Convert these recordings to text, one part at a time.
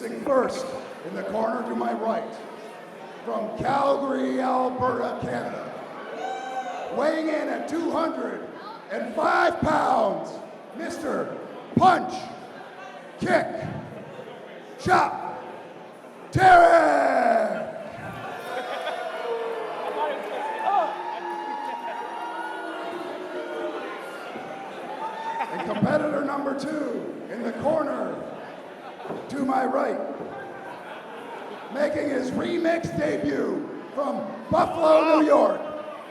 Facing first in the corner to my right, from Calgary, Alberta, Canada, weighing in at 205 pounds, Mr. Punch, Kick, Chop, Tarik! And competitor number 2 in the corner to my right, making his remix debut from Buffalo, New York,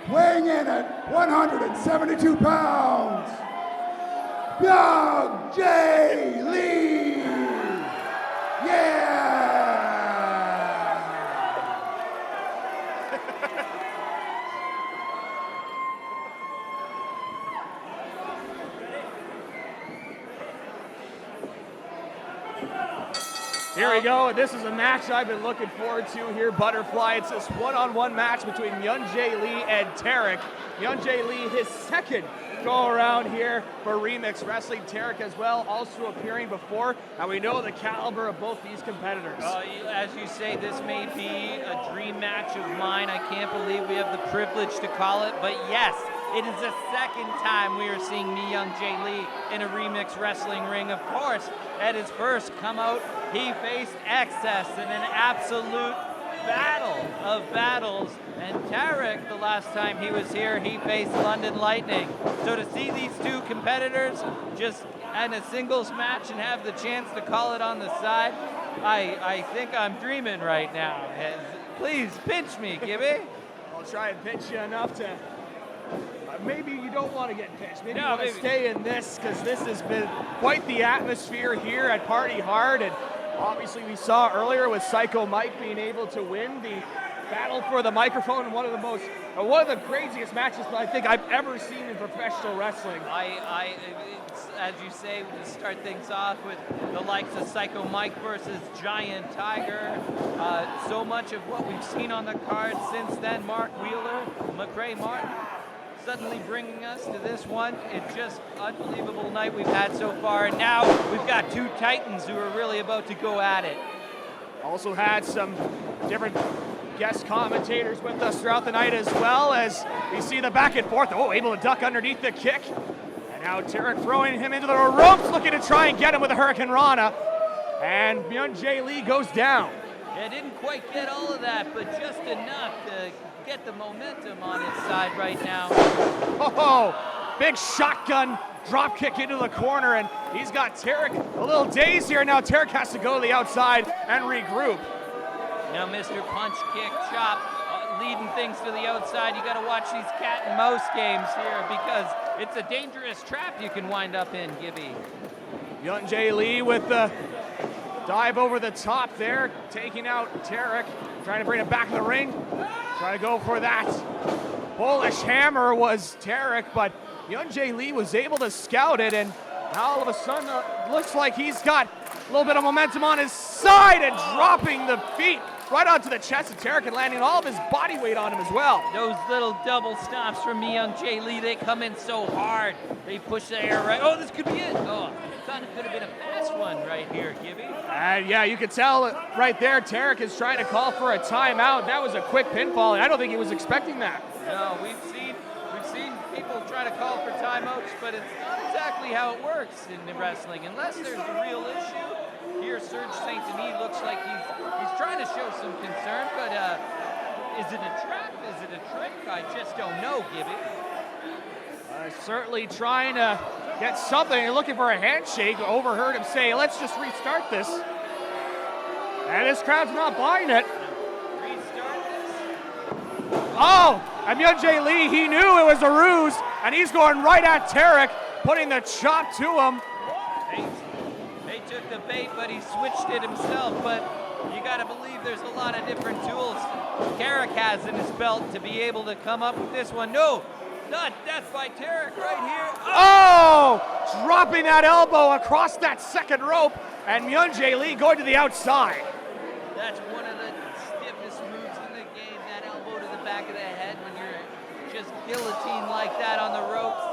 weighing in at 172 pounds, Myung-jae Lee! Yeah! Here we go, and this is a match I've been looking forward to here, Butterfly. It's this one-on-one match between Myung-jae Lee and Tarik. Myung-jae Lee, his second go-around here for Remix Wrestling. Tarik as well, also appearing before, and we know the caliber of both these competitors. As you say, this may be a dream match of mine. I can't believe we have the privilege to call it, but yes, it is the second time we are seeing Myung-jae Lee in a Remix Wrestling ring. Of course, at his first come out, he faced Excess in an absolute battle of battles. And Tarik, the last time he was here, he faced London Lightning. So to see these two competitors just in a singles match and have the chance to call it on the side, I think I'm dreaming right now. Please pinch me, Gibby. I'll try and pinch you enough to... maybe you don't want to get pinched. Maybe No, you want to maybe. stay in this, because this has been quite the atmosphere here at Party Hard. And obviously we saw earlier with Psycho Mike being able to win the battle for the microphone, one of the craziest matches I think I've ever seen in professional wrestling. It's, as you say, we just start things off with the likes of Psycho Mike versus Giant Tiger. So much of what we've seen on the card since then, Mark Wheeler, McRae Martin, suddenly bringing us to this one. It's just unbelievable night we've had so far, and now we've got two titans who are really about to go at it. Also had some different guest commentators with us throughout the night, as well as we see the back and forth. Oh, able to duck underneath the kick. And now Tarik throwing him into the ropes, looking to try and get him with a Hurricane Rana. And Myung-jae Lee goes down. Yeah, didn't quite get all of that, but just enough to get the momentum on his side right now. Oh, big shotgun drop kick into the corner, and he's got Tarik a little dazed here. Now Tarik has to go to the outside and regroup. Now Mr. Punch, Kick, Chop, leading things to the outside. You got to watch these cat and mouse games here, because it's a dangerous trap you can wind up in, Gibby. Myung-jae Lee with the dive over the top there, taking out Tarik, trying to bring him back in the ring. Try to go for that Polish hammer was Tarik, but Myung-jae Lee was able to scout it, and now all of a sudden looks like he's got a little bit of momentum on his side and dropping the feet right onto the chest of Tarik and landing all of his body weight on him as well. Those little double stomps from Myung-jae Lee, they come in so hard. They push the air right. Oh, this could be it. Oh, thought it could have been a fast one right here, Gibby. And yeah, you could tell right there, Tarik is trying to call for a timeout. That was a quick pinfall, and I don't think he was expecting that. No, we've seen people try to call for timeouts, but it's not exactly how it works in wrestling, unless there's a real issue. Here, Serge St. Denis looks like he's trying to show some concern, but is it a trap? Is it a trick? I just don't know, Gibby. Certainly trying to get something, looking for a handshake. Overheard him say, let's just restart this. And this crowd's not buying it. Restart this? Oh, and Myung-jae Lee, he knew it was a ruse, and he's going right at Tarik, putting the chop to him. They took the bait, but he switched it himself. But you got to believe there's a lot of different tools Tarik has in his belt to be able to come up with this one. No, not death by Tarik right here. Oh, dropping that elbow across that second rope, and Myung-jae Lee going to the outside. That's one of the stiffest moves in the game, that elbow to the back of the head when you're just guillotine like that on the ropes.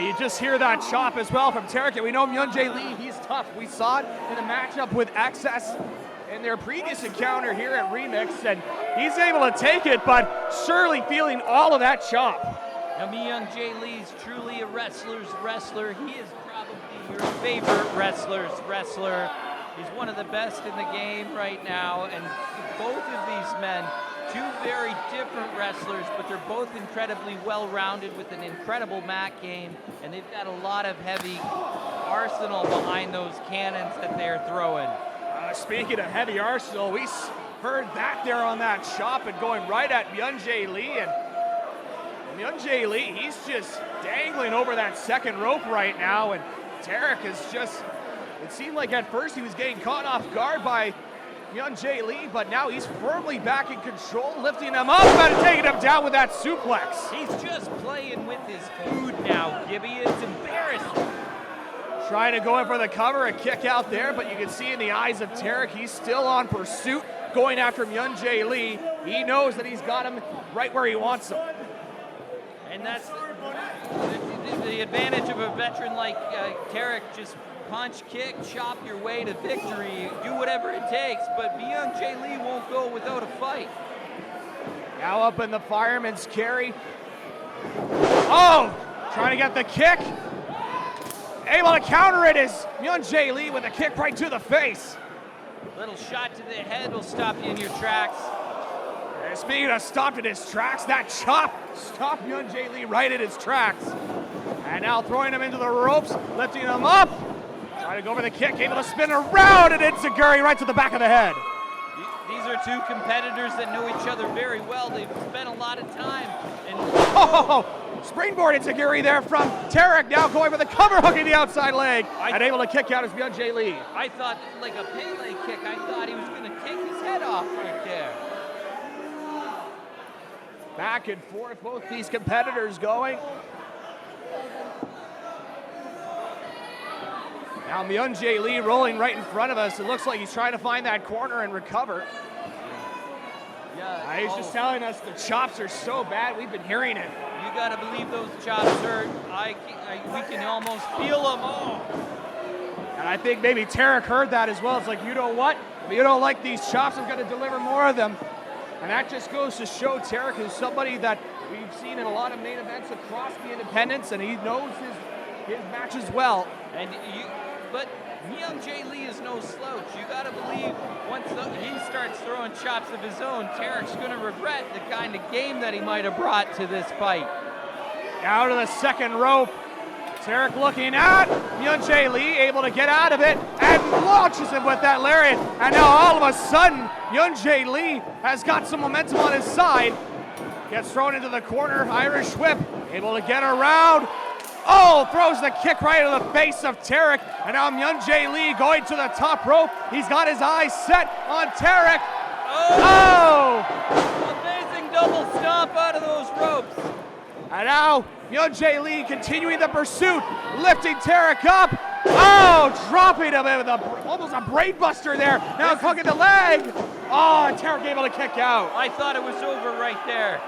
You just hear that chop as well from Tarik, and we know Myung-jae Lee, he's tough. We saw it in a matchup with Access in their previous encounter here at Remix, and he's able to take it, but surely feeling all of that chop. Now, Myung-jae Lee is truly a wrestler's wrestler. He is probably your favorite wrestler's wrestler. He's one of the best in the game right now, and both of these men, two very different wrestlers, but they're both incredibly well-rounded with an incredible mat game, and they've got a lot of heavy arsenal behind those cannons that they're throwing. Speaking of heavy arsenal, we heard that there on that chop and going right at Myung-jae Lee, and Myung-jae Lee, he's just dangling over that second rope right now, and Tarik is just, it seemed like at first he was getting caught off guard by Myung-jae Lee, but now he's firmly back in control, lifting him up and taking him down with that suplex. He's just playing with his food now, Gibby. It's embarrassing. Trying to go in for the cover, a kick out there, but you can see in the eyes of Tarik, he's still on pursuit, going after Myung-jae Lee. He knows that he's got him right where he wants him. And that's the advantage of a veteran like Tarik. Just punch, kick, chop your way to victory, do whatever it takes, but Myung-jae Lee won't go without a fight. Now up in the fireman's carry. Oh, trying to get the kick. Able to counter it is Myung-jae Lee with a kick right to the face. Little shot to the head will stop you in your tracks. And speaking of stopped in his tracks, that chop stopped Myung-jae Lee right in his tracks. And now throwing him into the ropes, lifting him up. Trying to go for the kick, able to spin around, and enziguri right to the back of the head. These are two competitors that know each other very well. They've spent a lot of time. And springboard enziguri there from Tarik, now going for the cover, hooking the outside leg, and able to kick out is Myung-jae Lee. I thought, like a Pele kick, I thought he was going to kick his head off right there. Back and forth, both these competitors going. Now Myung-jae Lee rolling right in front of us. It looks like he's trying to find that corner and recover. Yeah, He's just telling us the chops are so bad. We've been hearing it. You got to believe those chops hurt. We can almost feel them all. And I think maybe Tarik heard that as well. It's like, you know what? If you don't like these chops, I'm going to deliver more of them. And that just goes to show Tarik is somebody that we've seen in a lot of main events across the independents, and he knows his matches well. But Myung-jae Lee is no slouch. You got to believe once he starts throwing chops of his own, Tarik's going to regret the kind of game that he might have brought to this fight. Out of the second rope. Tarik looking at Myung-jae Lee, able to get out of it, and launches him with that lariat. And now all of a sudden, Myung-jae Lee has got some momentum on his side. Gets thrown into the corner, Irish whip, able to get around. Oh, throws the kick right into the face of Tarik. And now Myung-jae Lee going to the top rope. He's got his eyes set on Tarik. Oh! Amazing double stomp out of those ropes. And now Myung-jae Lee continuing the pursuit, lifting Tarik up. Oh, dropping him with almost a brain buster there. Now hooking the leg. Oh, and Tarik able to kick out. I thought it was over right there.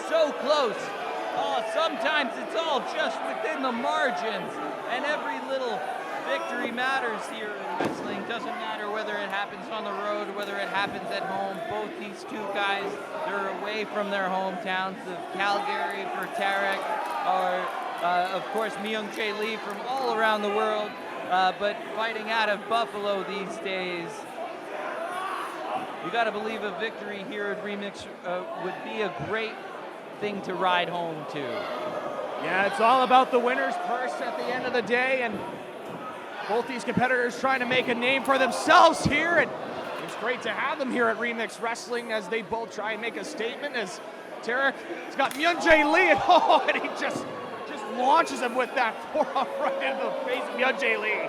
So close. Oh, sometimes it's all just within the margins, and every little victory matters here in wrestling. Doesn't matter whether it happens on the road, whether it happens at home. Both these two guys, they're away from their hometowns of Calgary for Tarik, or of course Myung-jae Lee from all around the world, but fighting out of Buffalo these days. You got to believe a victory here at Remix would be a great thing to ride home to. Yeah, it's all about the winner's purse at the end of the day, and both these competitors trying to make a name for themselves here, and it's great to have them here at Remix Wrestling as they both try and make a statement. As Tarik has got Myung-jae Lee, and he just launches him with that forearm right into the face of Myung-jae Lee.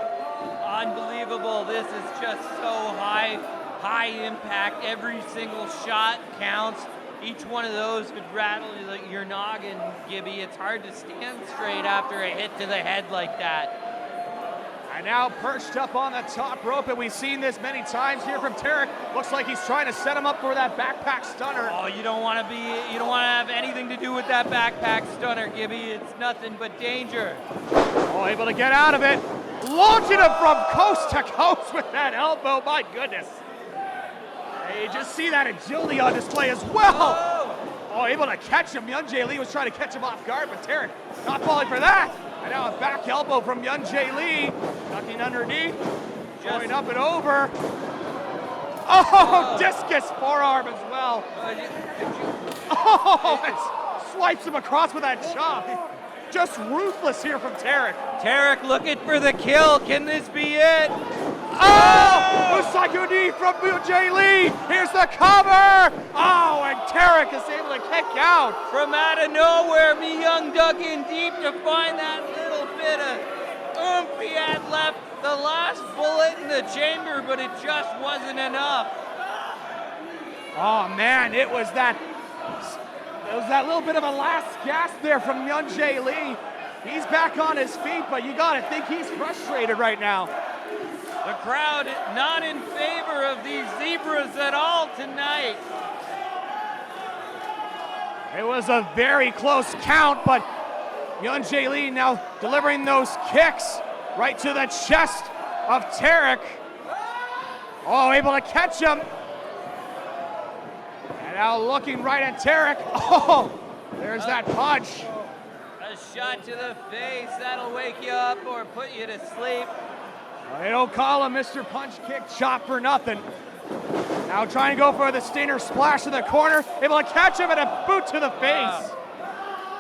Unbelievable. This is just so high impact. Every single shot counts. Each one of those could rattle your noggin, Gibby. It's hard to stand straight after a hit to the head like that. And now perched up on the top rope, and we've seen this many times here from Tarik. Looks like he's trying to set him up for that backpack stunner. Oh, you don't want to have anything to do with that backpack stunner, Gibby. It's nothing but danger. Oh, able to get out of it. launching him from coast to coast with that elbow. My goodness. And you just see that agility on display as well. Oh, able to catch him. Myung-jae Lee was trying to catch him off guard, but Tarik not falling for that. And now a back elbow from Myung-jae Lee. Ducking underneath. Going up and over. Oh, discus forearm as well. Oh, it swipes him across with that chop. Just ruthless here from Tarik. Tarik looking for the kill. Can this be it? Oh! Usaku knee from Myung-jae Lee. Here's the cover. Oh, and Tarik is able to kick out. From out of nowhere, Myung dug in deep to find that little bit of oomph he had left. The last bullet in the chamber, but it just wasn't enough. Oh man, it was that little bit of a last gasp there from Myung-jae Lee. He's back on his feet, but you gotta think he's frustrated right now. The crowd not in favor of these zebras at all tonight. It was a very close count, but Myung-jae Lee now delivering those kicks right to the chest of Tarik. Oh, able to catch him. And now looking right at Tarik. Oh, there's that punch. A shot to the face, that'll wake you up or put you to sleep. Well, they don't call him Mr. Punch Kick Chop for nothing. Now trying to go for the Stinger splash to the corner. Able to catch him and a boot to the face.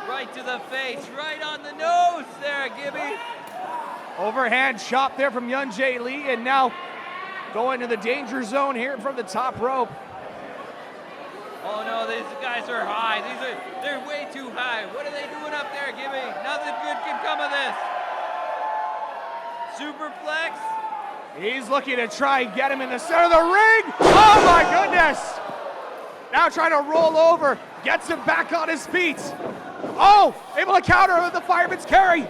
Right to the face, right on the nose there, Gibby. Overhand chop there from Myung-jae Lee, and now going to the danger zone here from the top rope. Oh no, these guys are high. They're way too high. What are they doing up there, Gibby? Nothing good can come of this. Superplex. He's looking to try and get him in the center of the ring. Oh my goodness. Now trying to roll over, gets him back on his feet. Oh, able to counter with the fireman's carry.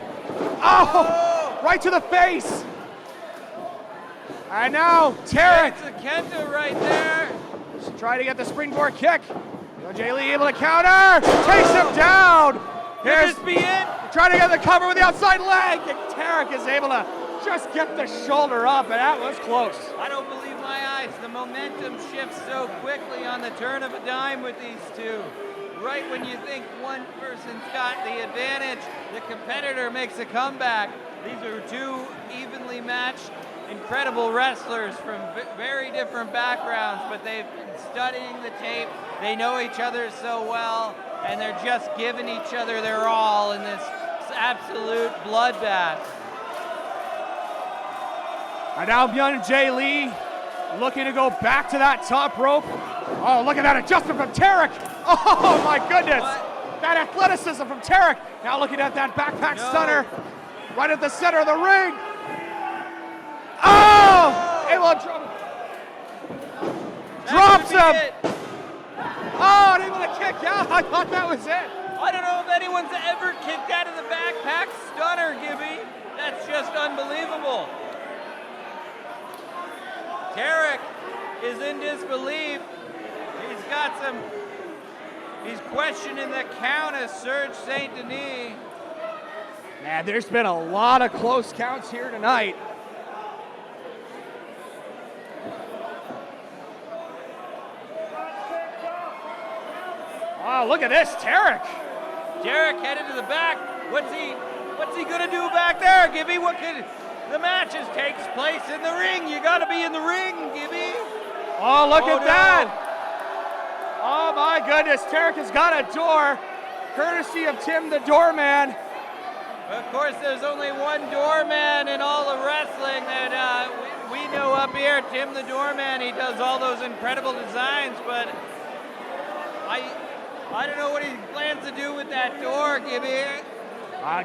Oh, right to the face. And now Tarik. It's a Kenta right there. Just trying to get the springboard kick. Myung-jae Lee able to counter. Takes him down. Here's be it. Trying to get the cover with the outside leg. And Tarik is able to just get the shoulder up, and that was close. I don't believe my eyes. The momentum shifts so quickly on the turn of a dime with these two. Right when you think one person's got the advantage, the competitor makes a comeback. These are two evenly matched, incredible wrestlers from very different backgrounds, but they've been studying the tape. They know each other so well, and they're just giving each other their all in this absolute bloodbath. And now Myung-jae Lee looking to go back to that top rope. Oh, look at that adjustment from Tarik. Oh my goodness. What? That athleticism from Tarik. Now looking at that backpack stunner right at the center of the ring. Oh! Able to drops him. Oh, and able to kick out. I thought that was it. I don't know if anyone's ever kicked out of the backpack stunner, Gibby. That's just unbelievable. Tarik is in disbelief. He's questioning the count of Serge St. Denis. Man, there's been a lot of close counts here tonight. Oh, look at this, Tarik. Tarik headed to the back. What's he gonna do back there, Gibby? The matches takes place in the ring. You gotta be in the ring, Gibby. Oh, look at that. Oh my goodness, Tarik has got a door, courtesy of Tim the Doorman. Of course, there's only one doorman in all of wrestling that we know up here, Tim the Doorman. He does all those incredible designs, but I don't know what he plans to do with that door, Gibby.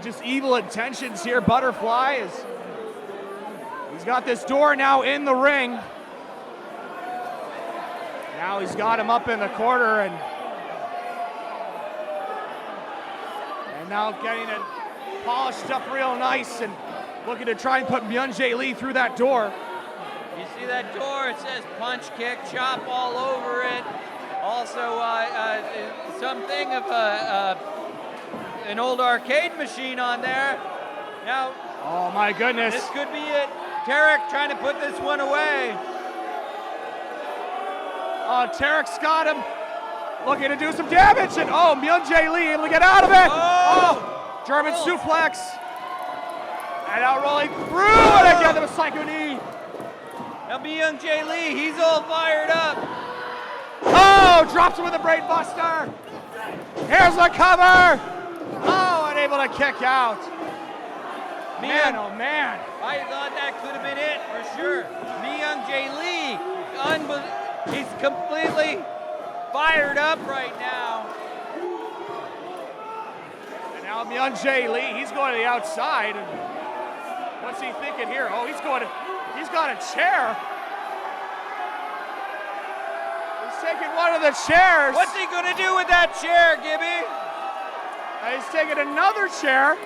Just evil intentions here. Butterfly he's got this door now in the ring. Now he's got him up in the corner and now getting it polished up real nice and looking to try and put Myung-jae Lee through that door. You see that door? It says punch, kick, chop all over it. Also, something of an old arcade machine on there. Now, Oh my goodness. This could be it. Tarik trying to put this one away. Tarik's got him. Looking to do some damage, and Myung-jae Lee able to get out of it. German suplex. And now rolling through, and again the psycho knee. Now Myung-jae Lee, he's all fired up. Drops him with a brain buster. Here's the cover. Unable to kick out. Man, oh man. I thought that could have been it for sure. Myung-jae Lee, he's completely fired up right now. And now Myung-jae Lee, he's going to the outside. What's he thinking here? He's got a chair. He's taking one of the chairs. What's he gonna do with that chair, Gibby? He's taking another chair.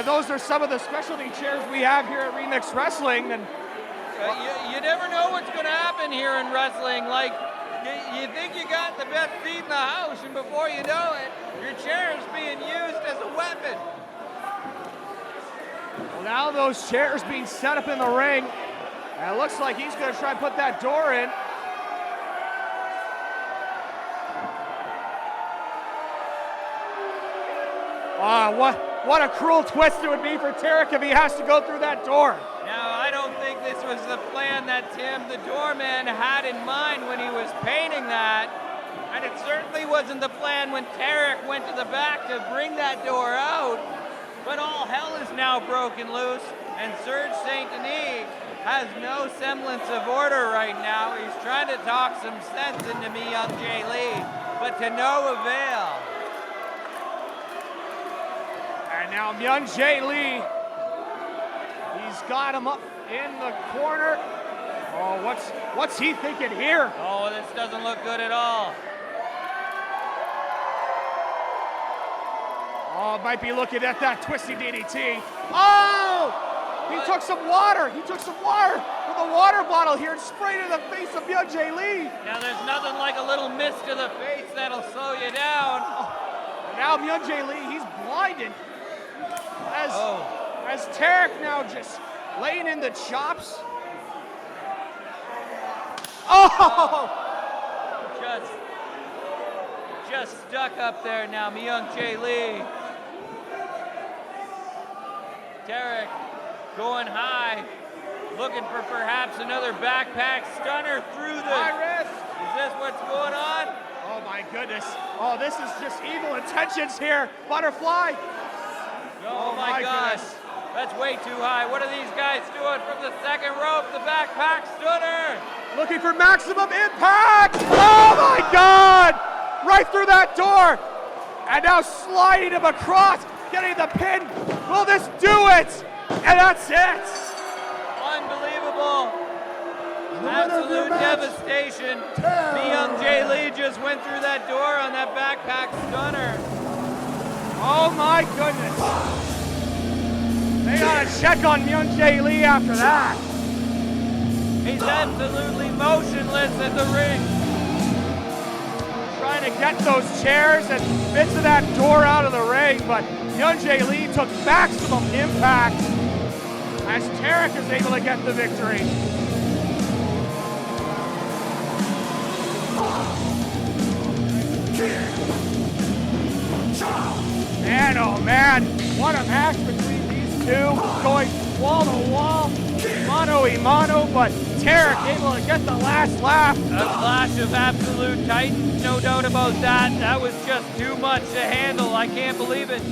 Those are some of the specialty chairs we have here at Remix Wrestling. And you never know what's going to happen here in wrestling. Like, you think you got the best seat in the house, and before you know it, your chair is being used as a weapon. Well, now those chairs being set up in the ring. And it looks like he's going to try and put that door in. What a cruel twist it would be for Tarik if he has to go through that door. Now, I don't think this was the plan that Tim, the doorman, had in mind when he was painting that. And it certainly wasn't the plan when Tarik went to the back to bring that door out. But all hell is now broken loose, and Serge St. Denis has no semblance of order right now. He's trying to talk some sense into Myung-jae Lee, but to no avail. And now Myung-jae Lee, he's got him up in the corner. What's he thinking here? This doesn't look good at all. Might be looking at that twisty DDT. He took some water. He took some water with a water bottle here and sprayed it in the face of Myung-jae Lee. Now there's nothing like a little mist to the face that'll slow you down. Now Myung-jae Lee, he's blinded. As Tarik now just laying in the chops. Just stuck up there now, Myung-jae Lee. Tarik going high, looking for perhaps another backpack stunner through the wrist. Is this what's going on? Oh my goodness. This is just evil intentions here. Butterfly. Oh my gosh. That's way too high. What are these guys doing from the second rope? The backpack stunner. Looking for maximum impact. Oh my God. Right through that door. And now sliding him across, getting the pin. Will this do it? And that's it. Unbelievable. Absolute devastation. Myung-jae Lee just went through that door on that backpack stunner. Oh my goodness. They gotta check on Myung-jae Lee after that. He's absolutely motionless at the ring. Trying to get those chairs and bits of that door out of the ring, but Myung-jae Lee took maximum impact as Tarik is able to get the victory. Man, oh man, what a match between these two, going wall to wall, mano a mano, but Tarik able to get the last laugh. A clash of absolute titans, no doubt about that. That was just too much to handle. I can't believe it.